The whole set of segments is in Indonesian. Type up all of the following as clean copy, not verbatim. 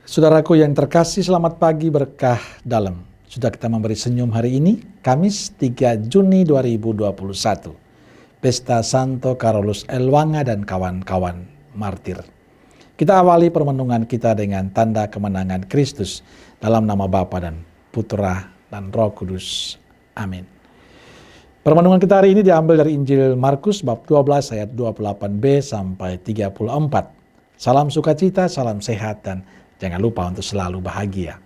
Saudaraku yang terkasih, selamat pagi berkah dalam. Sudah kita memberi senyum hari ini, Kamis 3 Juni 2021. Pesta Santo Carolus Elwanga dan kawan-kawan martir. Kita awali permenungan kita dengan tanda kemenangan Kristus dalam nama Bapa dan Putra dan Roh Kudus. Amin. Permenungan kita hari ini diambil dari Injil Markus bab 12 ayat 28b sampai 34. Salam sukacita, salam sehat, dan jangan lupa untuk selalu bahagia.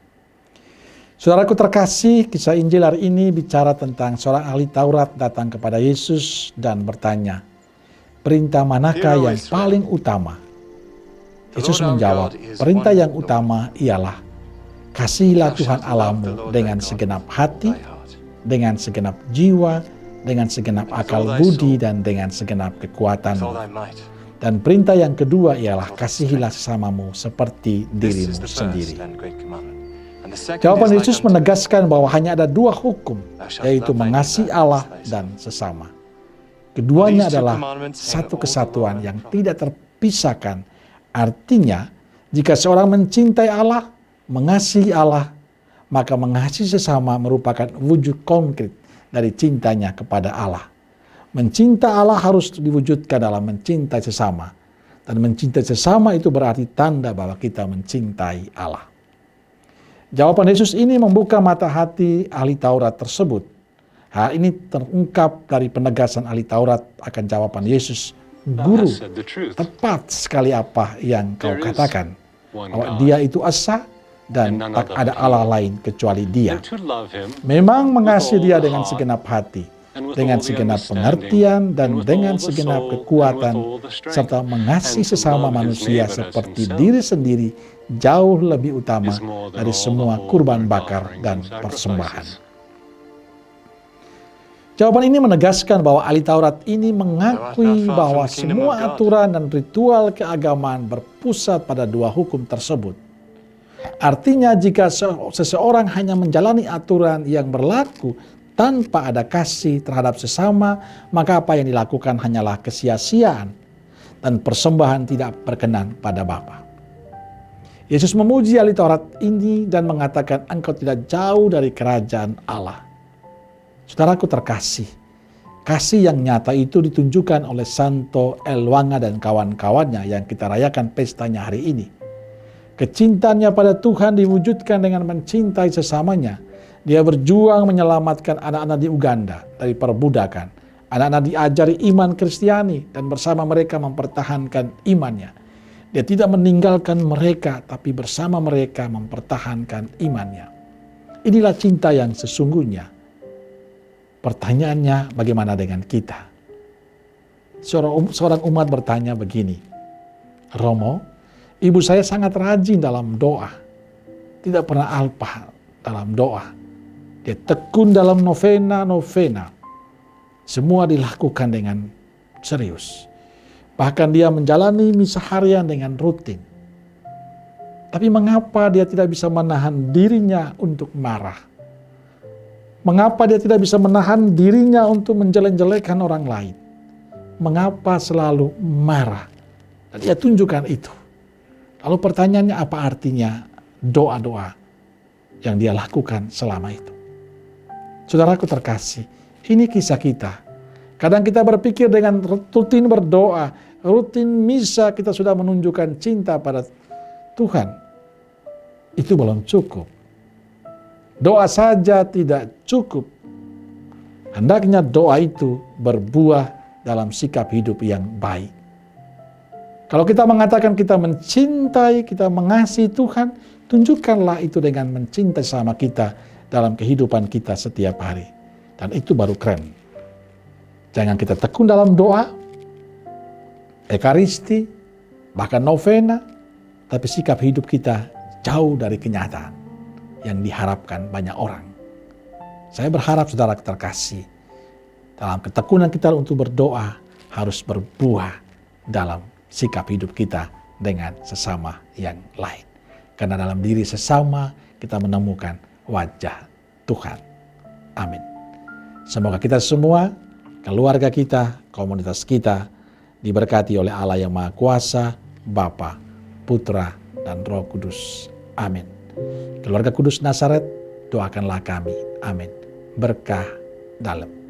Saudaraku terkasih, kisah Injil hari ini bicara tentang seorang ahli Taurat datang kepada Yesus dan bertanya, perintah manakah yang paling utama? Yesus menjawab, perintah yang utama ialah, kasihilah Tuhan Allahmu dengan segenap hati, dengan segenap jiwa, dengan segenap akal budi, dan dengan segenap kekuatanmu. Dan perintah yang kedua ialah kasihilah sesamamu seperti dirimu sendiri. Jawaban Yesus menegaskan bahwa hanya ada dua hukum, yaitu mengasihi Allah dan sesama. Keduanya adalah satu kesatuan yang tidak terpisahkan. Artinya, jika seorang mencintai Allah, mengasihi Allah, maka mengasihi sesama merupakan wujud konkret dari cintanya kepada Allah. Mencinta Allah harus diwujudkan dalam mencintai sesama. Dan mencintai sesama itu berarti tanda bahwa kita mencintai Allah. Jawaban Yesus ini membuka mata hati ahli Taurat tersebut. Hal ini terungkap dari penegasan ahli Taurat akan jawaban Yesus. Guru, tepat sekali apa yang kau katakan. Bahwa dia itu esa dan tak ada Allah lain kecuali dia. Memang mengasihi dia dengan segenap hati, dengan segenap pengertian dan dengan segenap kekuatan, serta mengasihi sesama manusia seperti diri sendiri jauh lebih utama dari semua kurban bakar dan persembahan. Jawaban ini menegaskan bahwa ahli Taurat ini mengakui bahwa semua aturan dan ritual keagamaan berpusat pada dua hukum tersebut. Artinya jika seseorang hanya menjalani aturan yang berlaku tanpa ada kasih terhadap sesama, maka apa yang dilakukan hanyalah kesia-siaan dan persembahan tidak berkenan pada Bapa. Yesus memuji ahli Taurat ini dan mengatakan, engkau tidak jauh dari kerajaan Allah. Saudaraku terkasih, kasih yang nyata itu ditunjukkan oleh Santo Elwanga dan kawan-kawannya yang kita rayakan pestanya hari ini. Kecintaannya pada Tuhan diwujudkan dengan mencintai sesamanya. Dia berjuang menyelamatkan anak-anak di Uganda dari perbudakan. Anak-anak diajari iman Kristiani dan bersama mereka mempertahankan imannya. Dia tidak meninggalkan mereka, tapi bersama mereka mempertahankan imannya. Inilah cinta yang sesungguhnya. Pertanyaannya, bagaimana dengan kita? Seorang umat bertanya begini, Romo, ibu saya sangat rajin dalam doa. Tidak pernah alpa dalam doa. Dia tekun dalam novena. Semua dilakukan dengan serius. Bahkan dia menjalani misa harian dengan rutin. Tapi mengapa dia tidak bisa menahan dirinya untuk marah? Mengapa dia tidak bisa menahan dirinya untuk menjelek-jelekan orang lain? Mengapa selalu marah? Dan dia tunjukkan itu. Lalu pertanyaannya, apa artinya doa-doa yang dia lakukan selama itu? Saudaraku terkasih, ini kisah kita. Kadang kita berpikir dengan rutin berdoa, rutin misa kita sudah menunjukkan cinta pada Tuhan. Itu belum cukup. Doa saja tidak cukup. Hendaknya doa itu berbuah dalam sikap hidup yang baik. Kalau kita mengatakan kita mencintai, kita mengasihi Tuhan, tunjukkanlah itu dengan mencintai sama kita dalam kehidupan kita setiap hari. Dan itu baru keren. Jangan kita tekun dalam doa, ekaristi, bahkan novena, tapi sikap hidup kita jauh dari kenyataan yang diharapkan banyak orang. Saya berharap saudara terkasih, dalam ketekunan kita untuk berdoa harus berbuah dalam sikap hidup kita dengan sesama yang lain. Karena dalam diri sesama kita menemukan wajah Tuhan. Amin. Semoga kita semua, keluarga kita, komunitas kita diberkati oleh Allah yang Maha Kuasa, Bapa, Putra, dan Roh Kudus. Amin. Keluarga Kudus Nazaret, doakanlah kami. Amin. Berkah dalam.